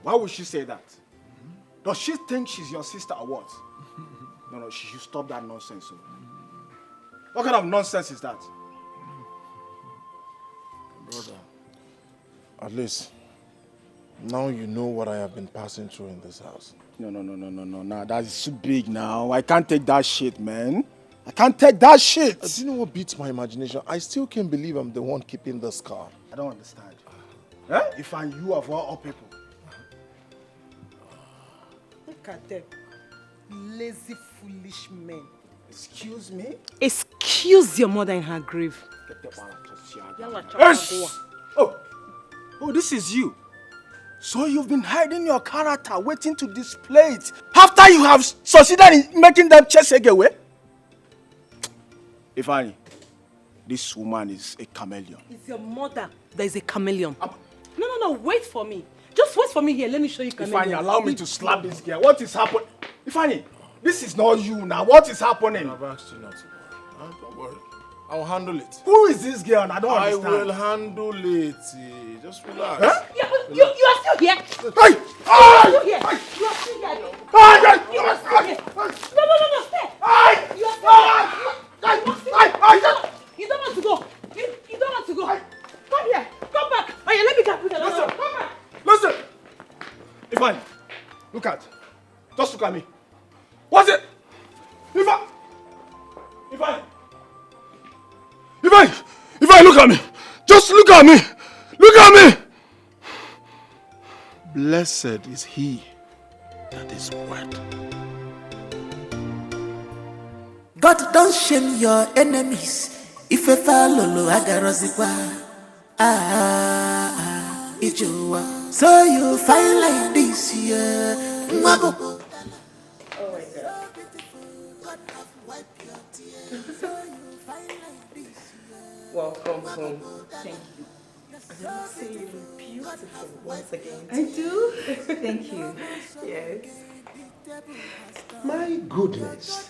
Why would she say that? Does she think she's your sister or what? No, she should stop that nonsense. So. What kind of nonsense is that? Brother, at least now you know what I have been passing through in this house. No. That's too big now. I can't take that shit, man. I can't take that shit. Do you know what beats my imagination? I still can't believe I'm the one keeping the scar. I don't understand. If I'm you of all people. Look at them. Lazy, foolish men. Excuse me? Excuse your mother in her grave. Oh, this is you. So you've been hiding your character, waiting to display it after you have succeeded in making them chase away? Ifeanyi, this woman is a chameleon. It's your mother that is a chameleon. No, wait for me. Just wait for me here. Let me show you chameleon. Ifeanyi, allow me to slap this girl. What is happening? Ifeanyi, this is not you now. What is happening? I've asked you not to worry. Don't worry. I'll handle it. Who is this girl? I don't understand. I will handle it. Just relax. Huh? You are still here. Hey! You are still here. You are still here. You are still here. No, stay. You are still here. You don't want to go. You don't want to go. Come here. Come back. Oh yeah, let me get you. Listen. Come back. Listen. Ifeanyi, look at. Just look at me. What's it? Ifeanyi, look at me. Just look at me. Look at me. Blessed is he that is wed. God don't shame your enemies. If a follow agarozikwa. Ijowa. So you find like this year. Oh my God. Welcome home. Thank you. I must say you look beautiful once again. I do? Thank you. Yes. My goodness.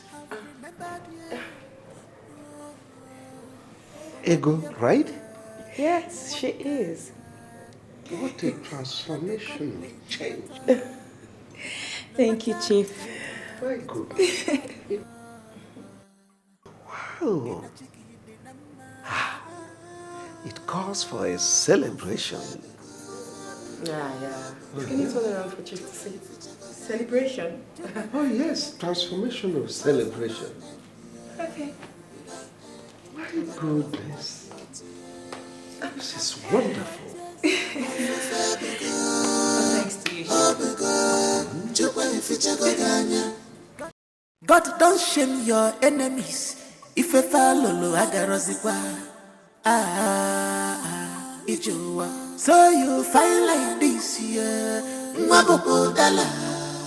Ego, right? Yes, she is. What a transformational change. Thank you, Chief. My goodness. Wow. It calls for a celebration. Yeah. Can you turn around for Chief to see? Celebration? Oh yes, transformational celebration. Okay. My goodness. This is wonderful. Thanks to you. God don't shame your enemies. If a follow agarozikwa. Ijowa. So you find like this year.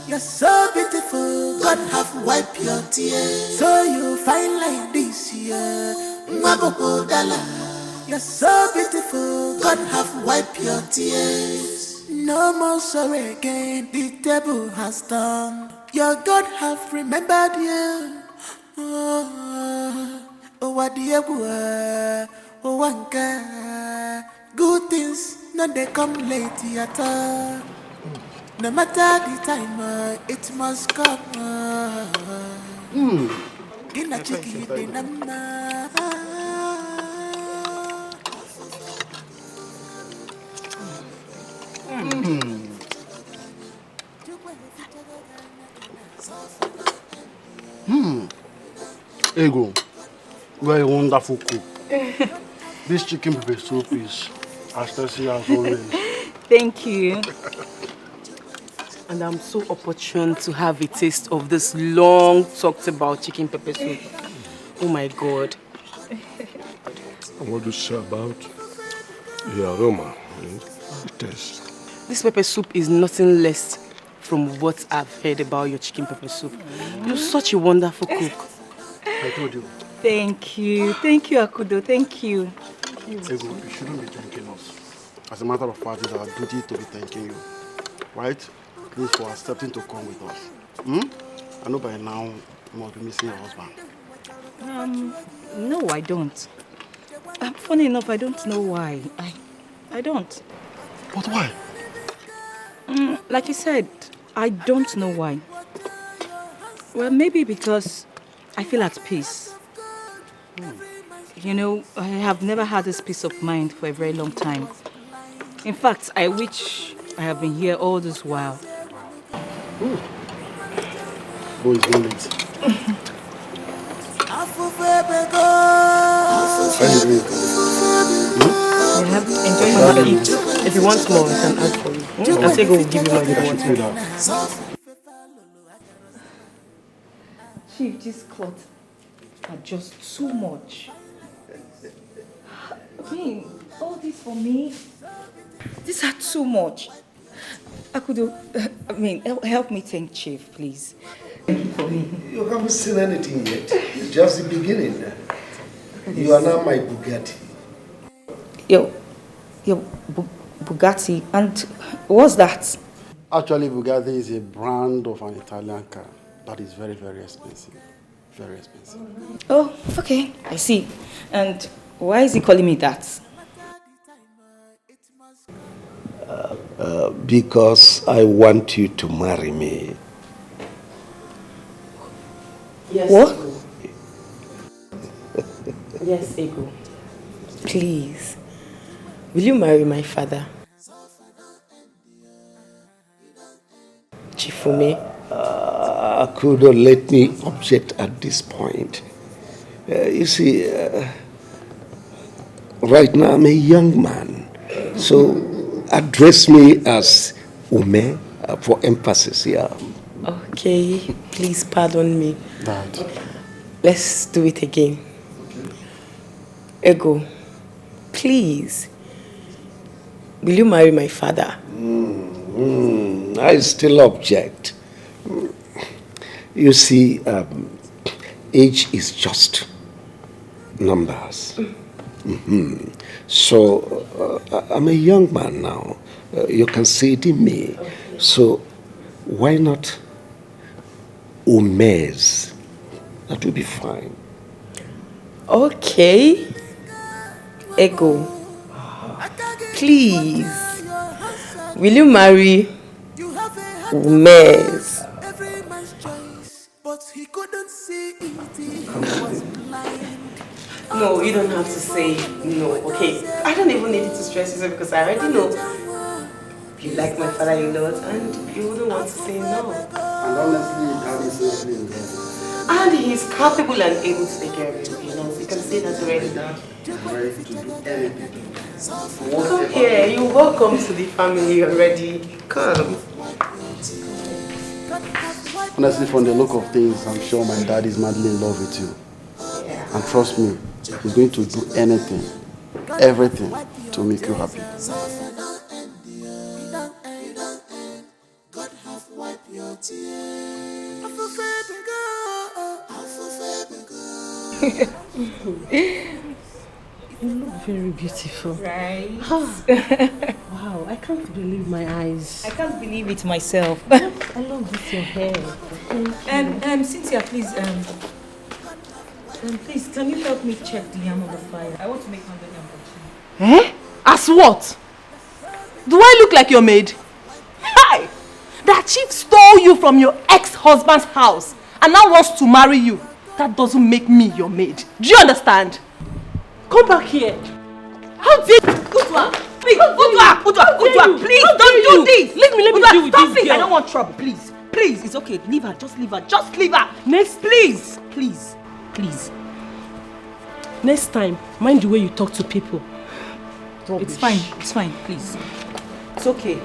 You're so beautiful. God have wiped your tears. So you find like this year. You're so beautiful. God have wiped your tears. No more sorry again. The table has turned. Your God have remembered you. Oh, what do you want? Oh, wanka. Good things, no they come late at all. No matter the time, it must come. Gina chiki de nama. Ego, you are a wonderful cook. This chicken pepper soup is as tasty as always. Thank you. And I'm so opportune to have a taste of this long talked about chicken pepper soup. Oh my God. And what do you say about the aroma and the taste? This pepper soup is nothing less from what I've heard about your chicken pepper soup. You're such a wonderful cook. I told you. Thank you. Thank you, Akudo. Thank you. Ego, you shouldn't be thanking us. As a matter of fact, it's our duty to be thanking you. Right? Please for accepting to come with us. I know by now you must be missing your husband. No, I don't. Funny enough, I don't know why. I don't. But why? Like you said, I don't know why. Well, maybe because I feel at peace. You know, I have never had this peace of mind for a very long time. In fact, I wish I have been here all this while. Boy, it's not late. Yeah, enjoy your meat. If you want more, I can add for you. And Tego will give you money if you want more. Chief, these clothes are just too much. I mean, all this for me? These are too much. Help me thank Chief, please. Thank you for me. You haven't seen anything yet. It's just the beginning. You are now my Bugatti. Yo, Bugatti, and what's that? Actually, Bugatti is a brand of an Italian car that is very, very expensive. Very expensive. Oh, okay, I see. And why is he calling me that? Because I want you to marry me. Yes. What? Yes, Ego. Please. Will you marry my father? Chifume? Akudo, let me object at this point. You see, right now I'm a young man. So address me as Ume for emphasis here. Okay, please pardon me. Dad. Let's do it again. Ego, please. Will you marry my father? I still object. You see, age is just numbers. So, I'm a young man now. You can see it in me. Okay. So, why not Umez? That will be fine. Okay. Ego, please. Will you marry Umez? Every man's choice, but he couldn't see it. He was blind. No, you don't have to say no, okay? I don't even need you to stress yourself because I already know you like my father a lot and you wouldn't want to say no. And honestly, Dad is seriously in love. And he's capable and able to take care of you, you know, so you can say that already. Dad is ready to do anything. Come here, you're welcome to the family already. Come. Honestly, from the look of things, I'm sure my dad is madly in love with you. Yeah. And trust me, he's going to do anything, everything to make you happy. You look very beautiful. Right. Wow, I can't believe my eyes. I can't believe it myself. I love this your hair. Cynthia, please, please, can you help me check the yam on the fire? I want to make 100 yam. Eh? As what? Do I look like your maid? Hi! That chief stole you from your ex-husband's house and now wants to marry you. That doesn't make me your maid. Do you understand? Come back here. How dare you? Udwa! Please, Udwa, please, don't do this! Let me Udwa, deal with stop this it! girl. I don't want trouble, please. Please, it's okay. Leave her, just leave her. Next, please. Please. Next time, mind the way you talk to people. It's fine, please. It's okay.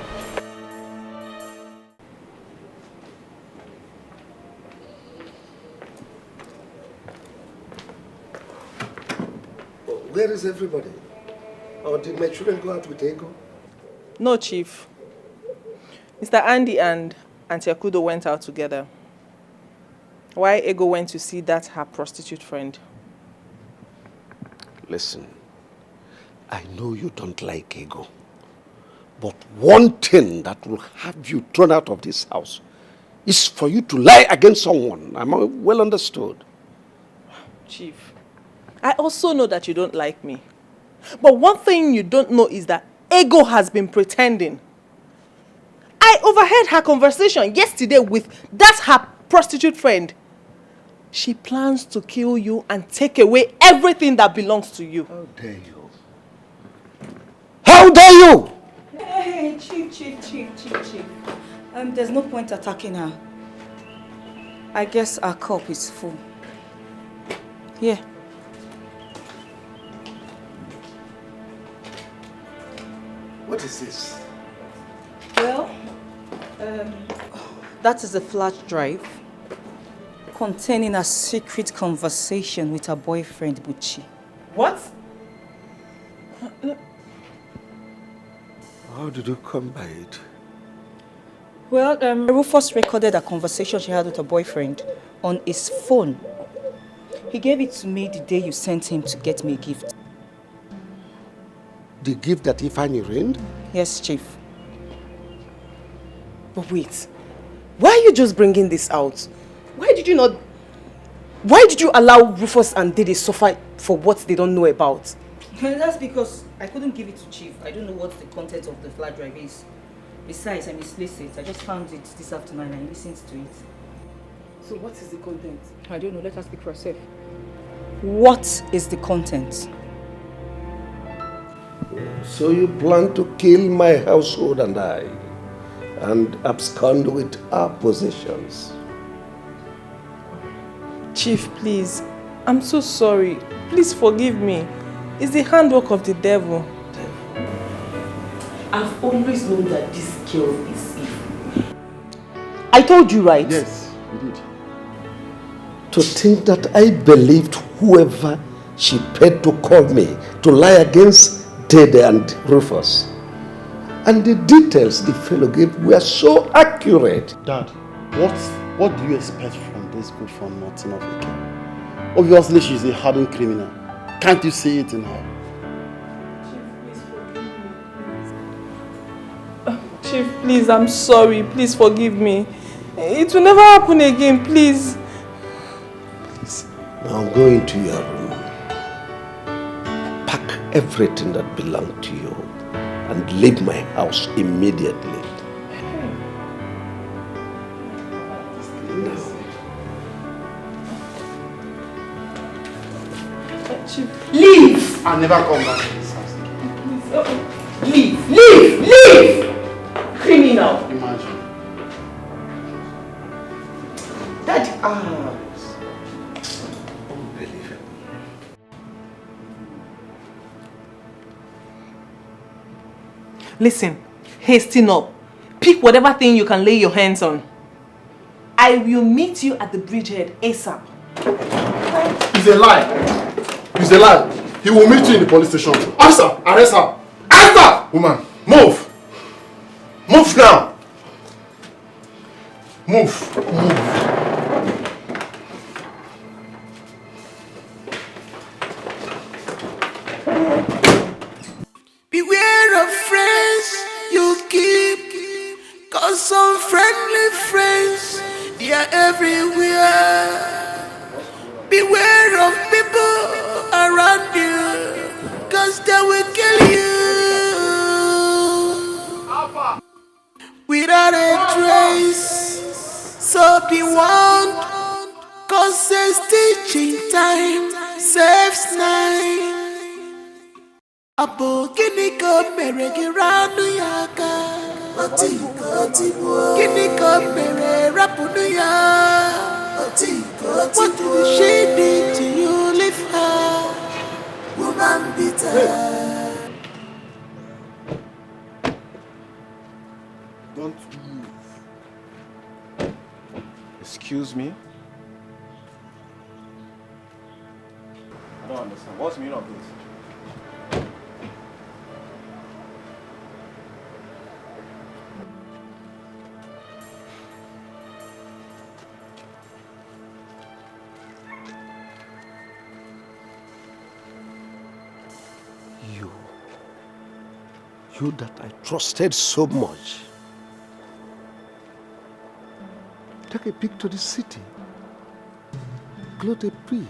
Where is everybody? Or did my children go out with Ego? No, Chief. Mr. Andy and Auntie Akudo went out together. Why Ego went to see that her prostitute friend? Listen, I know you don't like Ego. But one thing that will have you thrown out of this house is for you to lie against someone. I'm well understood. Chief, I also know that you don't like me. But one thing you don't know is that Ego has been pretending. I overheard her conversation yesterday with that her prostitute friend. She plans to kill you and take away everything that belongs to you. How dare you? How dare you? Hey, Chief. There's no point attacking her. I guess our cup is full. Here. What is this? Well, that is a flash drive containing a secret conversation with her boyfriend, Buchi. What? How did you come by it? Well, Rufus recorded a conversation she had with her boyfriend on his phone. He gave it to me the day you sent him to get me a gift. The gift that Ifeanyi reigned? Yes, Chief. But wait, why are you just bringing this out? Why did you allow Rufus and Dede suffer for what they don't know about? That's because I couldn't give it to Chief. I don't know what the content of the flash drive is. Besides, I misplaced it. I just found it this afternoon and I listened to it. So what is the content? I don't know. Let her speak for herself. What is the content? So you plan to kill my household and I, and abscond with our possessions. Chief, please. I'm so sorry. Please forgive me. It's the handwork of the devil. I've always known that this girl is evil. I told you, right? Yes, you did. To think that I believed whoever she paid to call me to lie against Dede and Rufus. And the details the fellow gave were so accurate. Dad, what do you expect from this good for nothing of a girl? Obviously, she's a hardened criminal. Can't you see it in her? Chief, please, I'm sorry. Please forgive me. It will never happen again, please. Now I'm going to your room. Pack everything that belonged to you and leave my house immediately. Chief, leave! I'll never come back to this house. Leave! Leave! Criminal! Imagine. Daddy, Unbelievable. Listen, hasten up. Pick whatever thing you can lay your hands on. I will meet you at the bridgehead ASAP. It's a lie. It's a lie. He will meet you in the police station. Officer, arrest her. Arrest her! Woman, move. Move now. Move. Beware of friends you keep, cause some friendly friends, they are everywhere. Beware of people around you, cause they will kill you without a trace. So be warned, cause a teaching time saves nine. Apo kini ko mere giranu yaka, kini ko mere rapunu ya. What did she do to you? Leave her, woman bitter. Don't move. Excuse me? I don't understand. What's the meaning of this? You that I trusted so much. Take a pig to the city. Clothe a pig.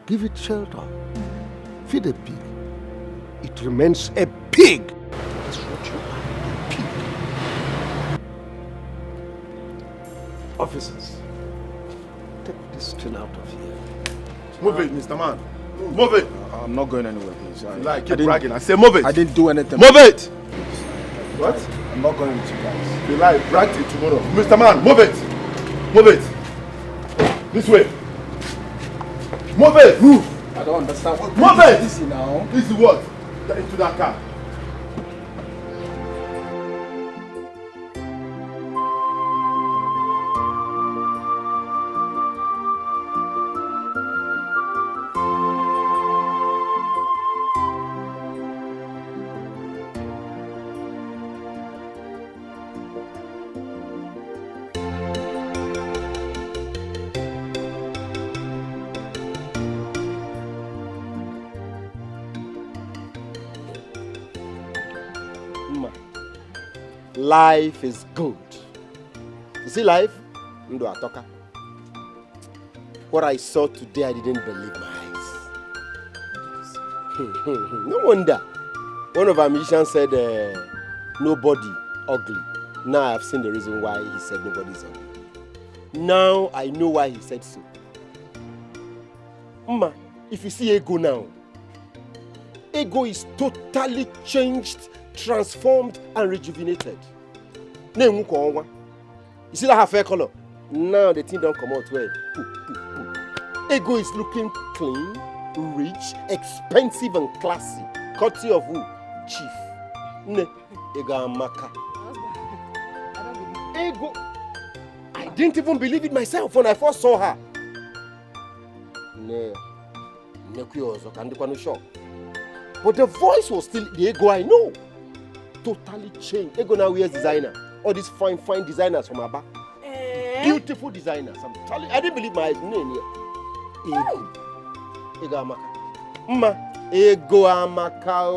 Give it shelter. Feed a pig. It remains a pig. That's what you are, a pig. Officers, take this thing out of here. Move it, Mr. Man. Move it. I'm not going anywhere, please. Keep bragging. I say move it. I didn't do anything. Move it. What? I'm not going with you guys. You lie, brag till tomorrow. Mr. Man, move it. Move it. This way. Move it. Move. I don't understand what. Move it. This is now. This is what? Get into that car. Life is good. You see life? Ndo atoka. What I saw today, I didn't believe my eyes. No wonder. One of our musicians said, nobody ugly. Now I've seen the reason why he said nobody's ugly. Now I know why he said so. Mma, if you see Ego now, Ego is totally changed, transformed, and rejuvenated. You see that her fair color? Now the thing don't come out well. Ego is looking clean, rich, expensive, and classy. Courtesy of who? Chief. Ne, Ego Amaka. Ego. I didn't even believe it myself when I first saw her. Ne, but the voice was still the Ego I know. Totally changed. Ego now wears designer. All these fine designers from Abba. Beautiful designers. I'm telling you, I didn't believe my eyes. Ego Amaka. Ego Amaka.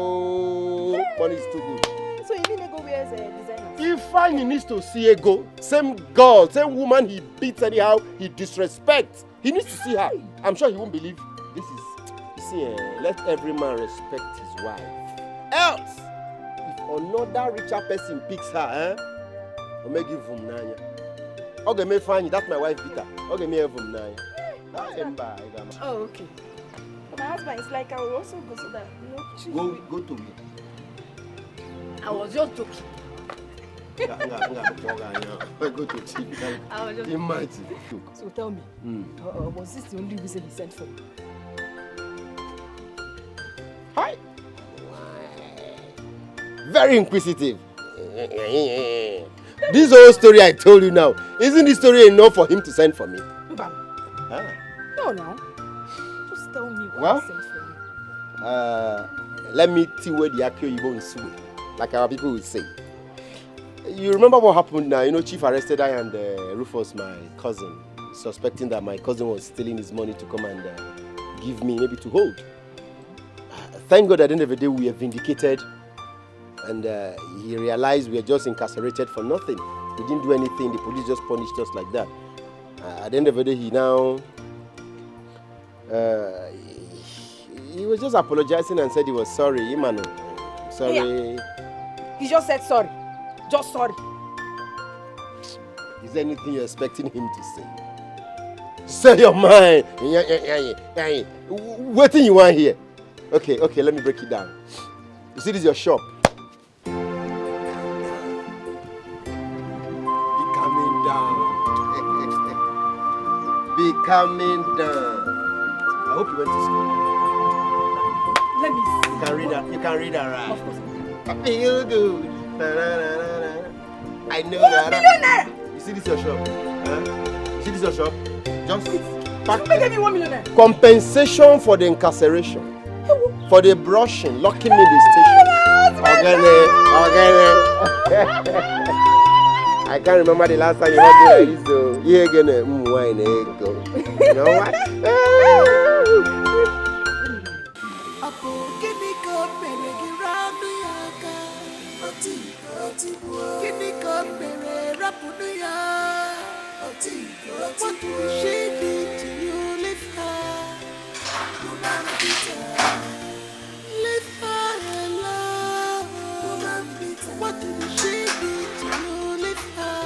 Money is too good. So you mean Ego wears designers? If he needs to see Ego, same girl, same woman he beats anyhow, he disrespects. He needs to see her. I'm sure he won't believe this is. You see, let every man respect his wife. Else, if another richer person picks her, I'll make give him nine. Okay, me find that's my wife Peter. Okay, me have him nine. Oh, okay. But my husband is like I will also go so that Go to me. I was just joking. Go to Chief. I was just imagine. So tell me, was this the only reason he sent for me? Hi. Very inquisitive. This whole story I told you now, isn't this story enough for him to send for me? No. Just tell me why he sent for me. Let me see where the Akio Ibo is, like our people would say. You remember what happened now? You know, Chief arrested I and Rufus, my cousin, suspecting that my cousin was stealing his money to come and give me, maybe to hold. Thank God at the end of the day we are vindicated. And he realized we are just incarcerated for nothing. We didn't do anything. The police just punished us like that. At the end of the day, he now... he was just apologizing and said he was sorry. Imano, sorry. Yeah. He just said sorry. Just sorry. Is there anything you're expecting him to say? Say your mind. What thing you want here? Okay, let me break it down. You see, this is your shop. Be coming down. I hope you went to school. Let me see. You can read that, right? Of course. I feel good. I know that. Billionaire! You see this your shop? Huh? You see this your shop? Just pack. Somebody gave me 1 million. Compensation for the incarceration. For the brushing, locking me in the station. Okay. I can't remember the last time you heard me like this though. You're gonna wine ego. You know what? What will she do to you? Leave her. Leave her alone. What will she do to you? Leave her.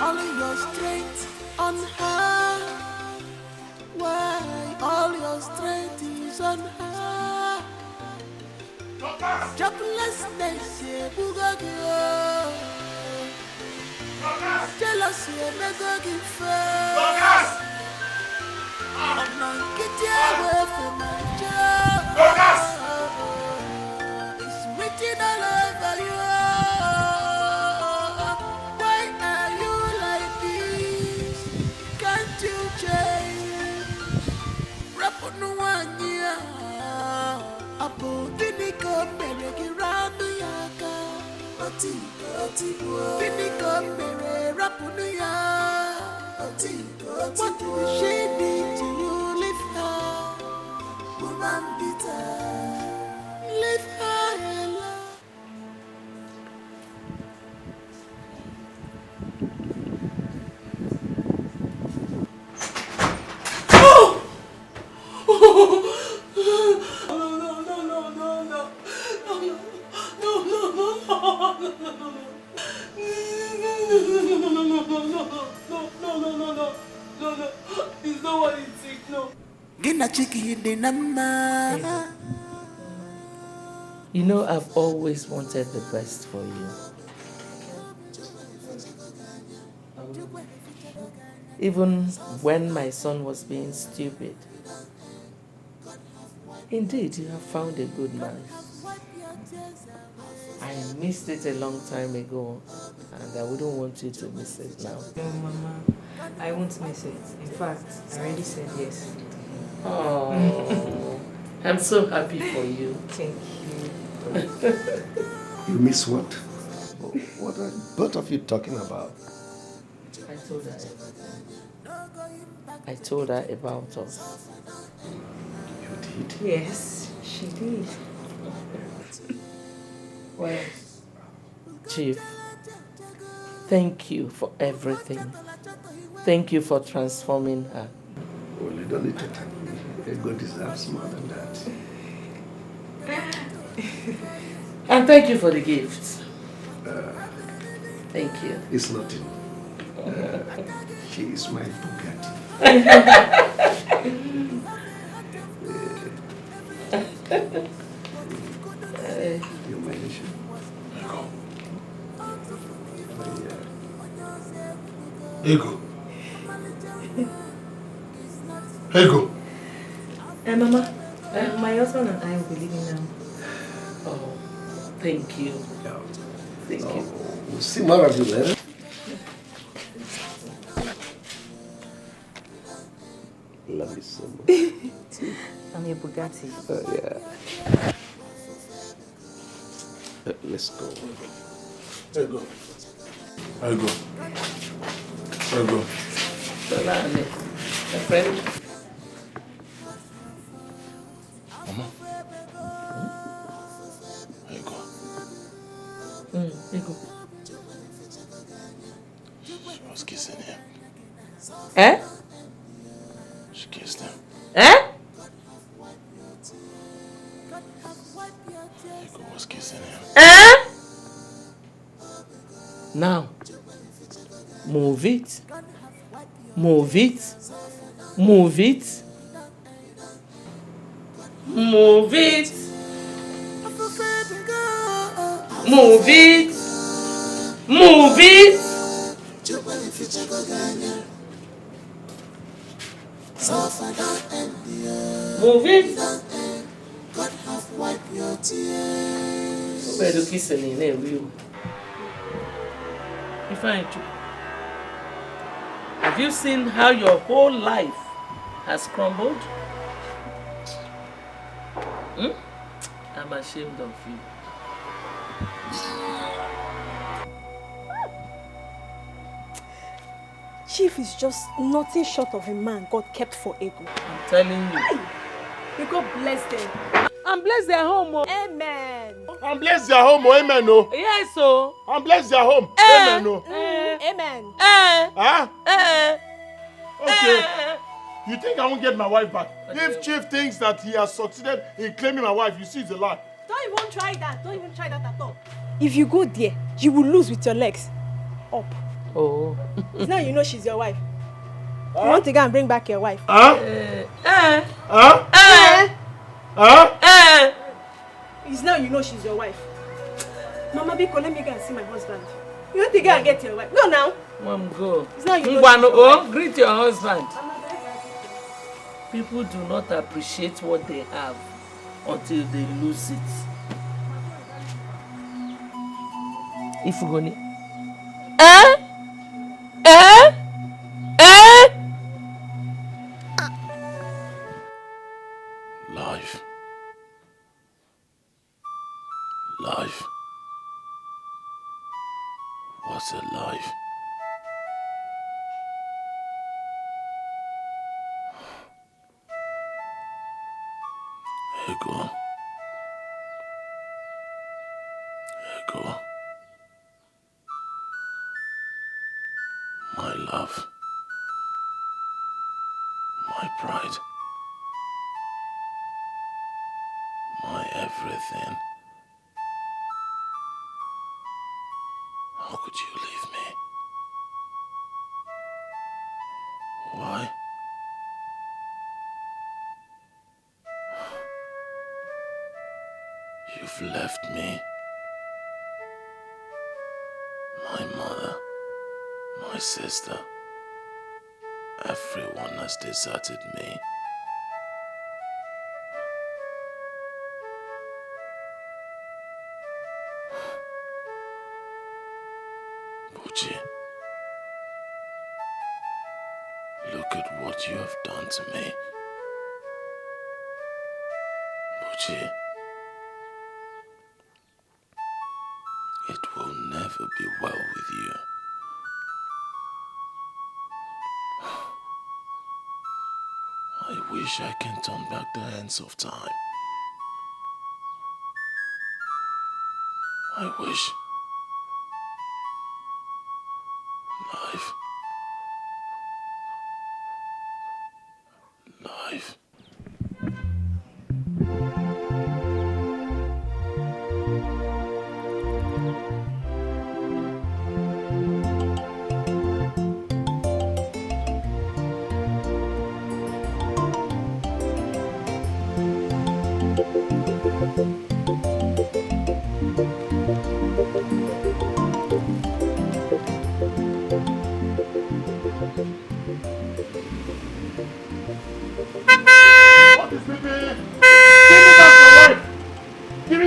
all your strength on her. Why all your strength is on her? Joblessness, Bugagio. Jealousy, Megagi Focus! I'm not getting away from my job. Focus! It's written all over you. Why are you like this? Can't you change? Rapper no one year. Apo Dinika Mereki Ramiyaka. Dinika Mere Rapunuya. What will she did to you? Leave her. Woman bitter. Leave her alone. It's not what it takes, no. Gina chiki in the number. You know, I've always wanted the best for you. Even when my son was being stupid. Indeed, you have found a good man. I missed it a long time ago, and I wouldn't want you to miss it now. No, Mama, I won't miss it. In fact, I already said yes. Oh, I'm so happy for you. Thank you. You miss what? What are both of you talking about? I told her. I told her about us. You did? Yes, she did. Well, Chief, thank you for everything. Thank you for transforming her. Well, you don't need to thank me. God deserves more than that. And thank you for the gifts. Thank you. It's nothing. She is my Bugatti. You manage it. Ego. Ego. Mama, my husband and I will be leaving now. Oh, thank you. Thank you. We'll see more of you later. Love you so much. I'm your Bugatti. Yeah. Let's go. Ego. Ego. Ego. Solane, my friend. Mama. Ego. Ego. She was kissing him. Eh? She kissed him. Eh? Ego was kissing him. Eh? Now, move it. Move it. Move it. Move it. Move it. Move it. Move it. God have wiped your tears. Better kissing in there, will. Have you seen how your whole life has crumbled? I'm ashamed of you. Chief is just nothing short of a man God kept for Ego. I'm telling you. May God bless them. And bless their home. Oh. Amen. And bless their home, oh, amen, no. Yes, so. And bless their home, amen, no. Amen. Huh? Okay. You think I won't get my wife back? If Chief thinks that he has succeeded in claiming my wife, you see it's a lie. Don't even try that. Don't even try that at all. If you go there, you will lose with your legs up. Oh. It's now you know she's your wife. You want to go and bring back your wife? It's now you know she's your wife. Mama Biko, let me go and see my husband. You want to go and get your wife? Go now. Mom, go. It's now you know she's your wife. Greet your husband. People do not appreciate what they have until they lose it. Ifugoni. Life. What's a life? Ego. My love. My pride. My everything. How could you leave me? Why? You've left me. My mother, my sister, everyone has deserted me. Buchi, look at what you have done to me. Buchi, it will never be well with you. I wish I can turn back the hands of time. I wish life.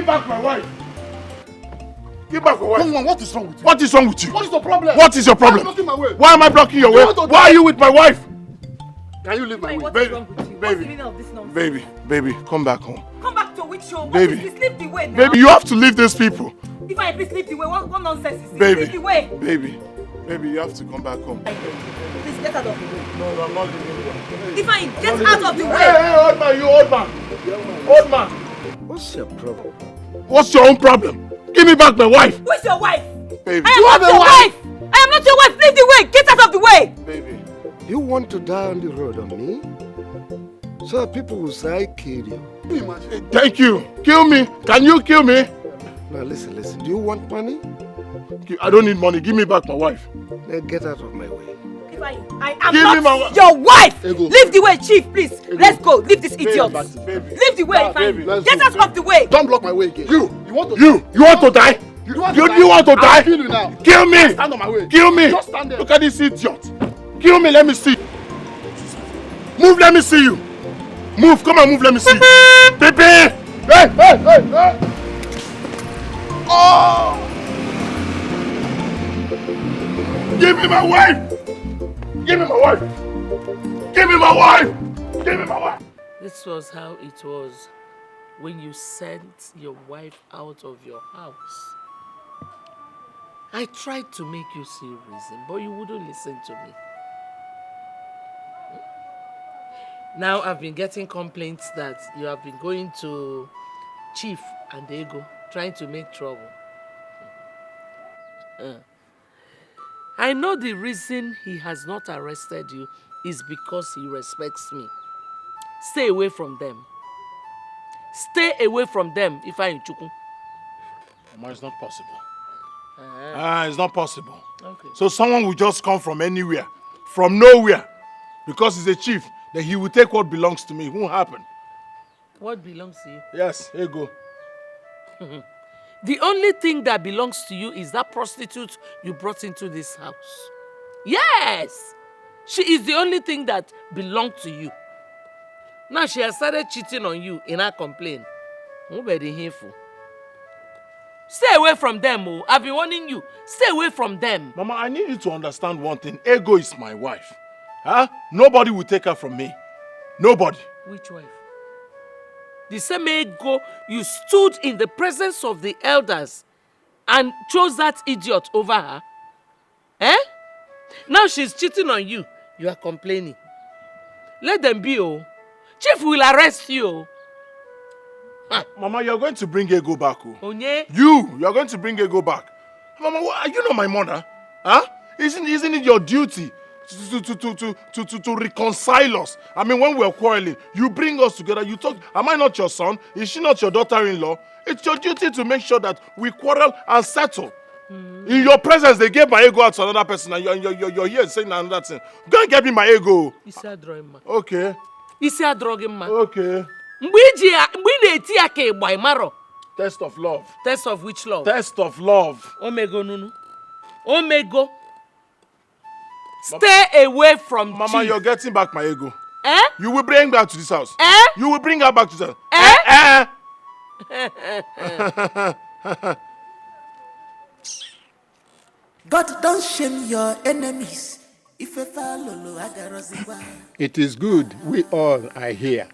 back my wife. Give back my wife. Come on, what is wrong with you? What is wrong with you? What is your problem? What is your problem? Why are you blocking my way? Why am I blocking your way? Why are you with my wife? Can you leave my way? What is wrong with you? What's the meaning of this nonsense? Baby, come back home. Come back to which show? Baby. Please leave the way now. Baby, you have to leave these people. If I please leave the way, what nonsense is this? Baby. Leave the way. Baby, you have to come back home. Please get out of the way. No, I'm not leaving you. If I get out of the way. Hey, old man, you old man. Old man. What's your problem? What's your own problem? Give me back my wife. Who is your wife? Baby. I am not your wife. I am not your wife. Leave the way. Get out of the way. Baby. You want to die on the road on me? So that people will say I killed you. Thank you. Kill me. Can you kill me? Now listen. Do you want money? I don't need money. Give me back my wife. Then get out of my way. I am not your wife. Leave the way, Chief, please. Let's go. Leave this idiot. Leave the way, Get out of the way. Don't block my way again. You want to die? You want to die? I'll kill you now. Kill me. Stand on my way. Kill me. Just stand there. Look at this idiot. Kill me. Let me see. Move. Let me see you. Move. Come on. Move. Let me see. Baby. Hey. Oh. Give me my wife. Give me my wife. Give me my wife. Give me my wife. This was how it was when you sent your wife out of your house. I tried to make you see reason, but you wouldn't listen to me. Now I've been getting complaints that you have been going to Chief and Ego, trying to make trouble. I know the reason he has not arrested you is because he respects me. Stay away from them. Stay away from them, Ifeanyi Chukwu. Mama, it's not possible. It's not possible. Okay. So someone will just come from anywhere, from nowhere, because he's a chief, then he will take what belongs to me. It won't happen. What belongs to you? Yes, here you go. The only thing that belongs to you is that prostitute you brought into this house. Yes! She is the only thing that belongs to you. Now she has started cheating on you in her complaint. Nobody hateful. Stay away from them, oh. I've been warning you. Stay away from them. Mama, I need you to understand one thing. Ego is my wife. Huh? Nobody will take her from me. Nobody. Which wife? The same Ego you stood in the presence of the elders and chose that idiot over her. Eh? Now she's cheating on you. You are complaining. Let them be, oh. Chief will arrest you, oh. Mama, you're going to bring Ego back, oh. Onye? You're going to bring Ego back. Mama, are you not my mother? Huh? Isn't it your duty to reconcile us? I mean, when we're quarreling, you bring us together, you talk. Am I not your son? Is she not your daughter-in-law? It's your duty to make sure that we quarrel and settle. In your presence, they gave my ego out to another person, and you're here saying another thing. Go and get me my ego. Okay. Okay. Test of love. Test of which love? Test of love. Omego nunu. Omego. Stay away from Mama, Chief. you're getting back my ego. Eh? You will bring her to this house. Eh? You will bring her back to this house. God don't shame your enemies. It is good we all are here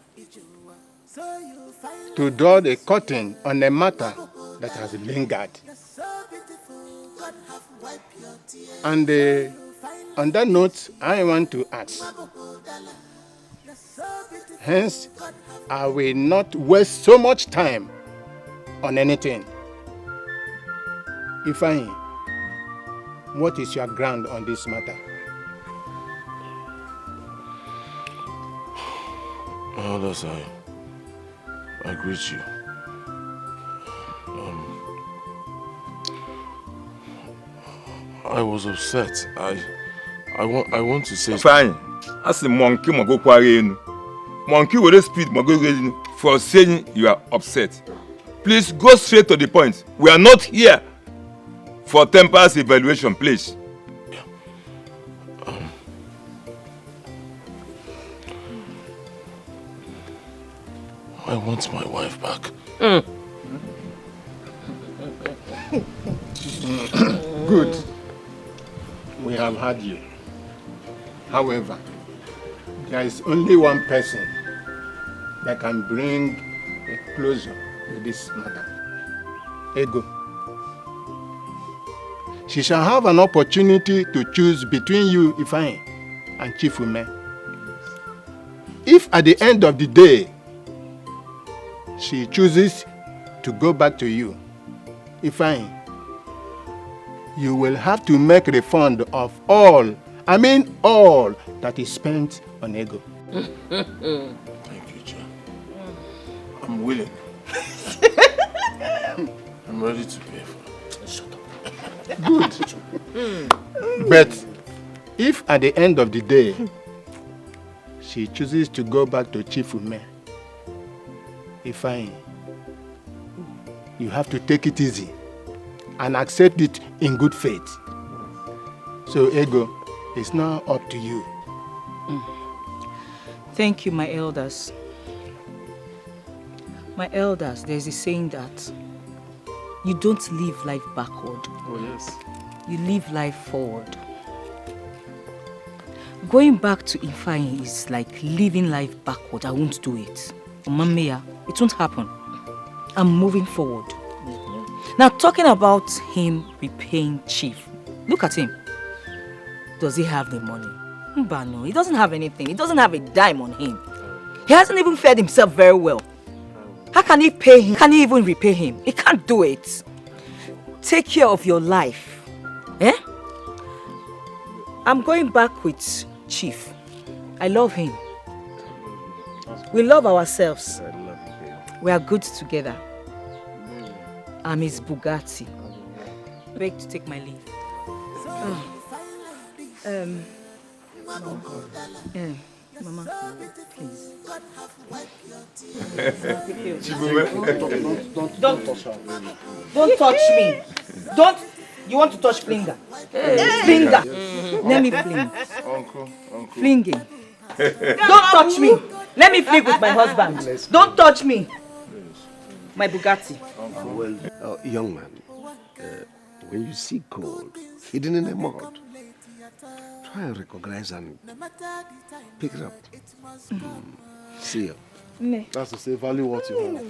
to draw the curtain on a matter that has lingered. And on that note, I want to ask. Hence, I will not waste so much time on anything. Ifeanyi, what is your ground on this matter? Elders, I greet you. I was upset. I want to say. Fine. As a monkey, monkey with a speed, for saying you are upset. Please go straight to the point. We are not here for temperance evaluation, please. I want my wife back. Good. We have had you. However, there is only one person that can bring a closure to this matter. Ego. She shall have an opportunity to choose between you, Ifeanyi, and Chief Ume. If at the end of the day, she chooses to go back to you, Ifeanyi, you will have to make refund of all that is spent on Ego. Thank you, John. I'm willing. I'm ready to pay for it. Shut up. Good. But if at the end of the day, she chooses to go back to Chief Ume, Ifeanyi, you have to take it easy and accept it in good faith. So, Ego, it's now up to you. Thank you, my elders. My elders, there's a saying that you don't live life backward. Oh, yes. You live life forward. Going back to Ifeanyi is like living life backward. I won't do it. Mamea, it won't happen. I'm moving forward. Now, talking about him repaying Chief, look at him. Does he have the money? But no, he doesn't have anything. He doesn't have a dime on him. He hasn't even fed himself very well. How can he pay him? Can he even repay him? He can't do it. Take care of your life. Eh? I'm going back with Chief. I love him. We love ourselves. We are good together. I'm his Bugatti. beg to take my leave. Mama, please. Don't touch me. Don't. You want to touch Flinger? Flinger. Let me fling. Uncle. Flinging. Don't touch me. Let me fling with my husband. Don't touch me. My Bugatti. Well, young man, when you see gold hidden in a mud, try and recognize and pick it up. See you. That's to say, value what you have.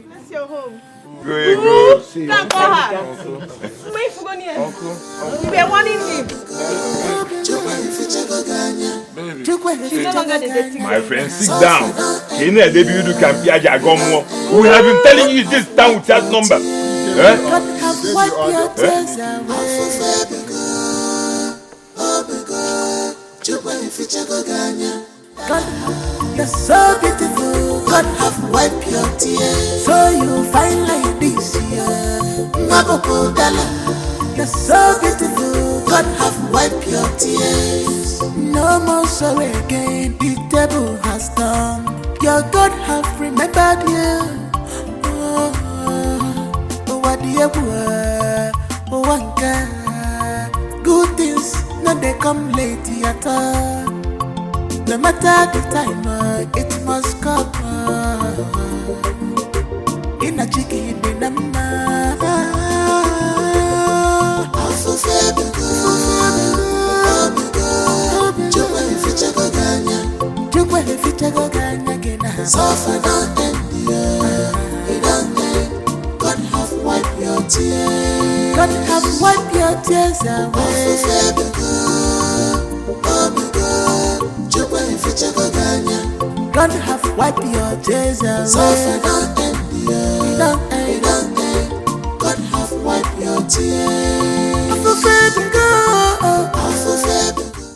That's your home. Go. See you. Can't call her. Wait for going here. You were warning him. She's no longer the dating. My friend, sit down. We have been telling you this town with that number. God, you're so beautiful. God have wiped your tears, so you fine like this year. Maboko Dala, you're so beautiful. God have wiped your tears. No more sorrow again. The devil has done. Your God have remembered you. What do you want? One God. Good things, no they come late at all. No matter the time, it must come. In a chicken, in a number. Also, God have wiped your tears. God have wiped your tears away. God have wiped your tears away. God have wiped your tears.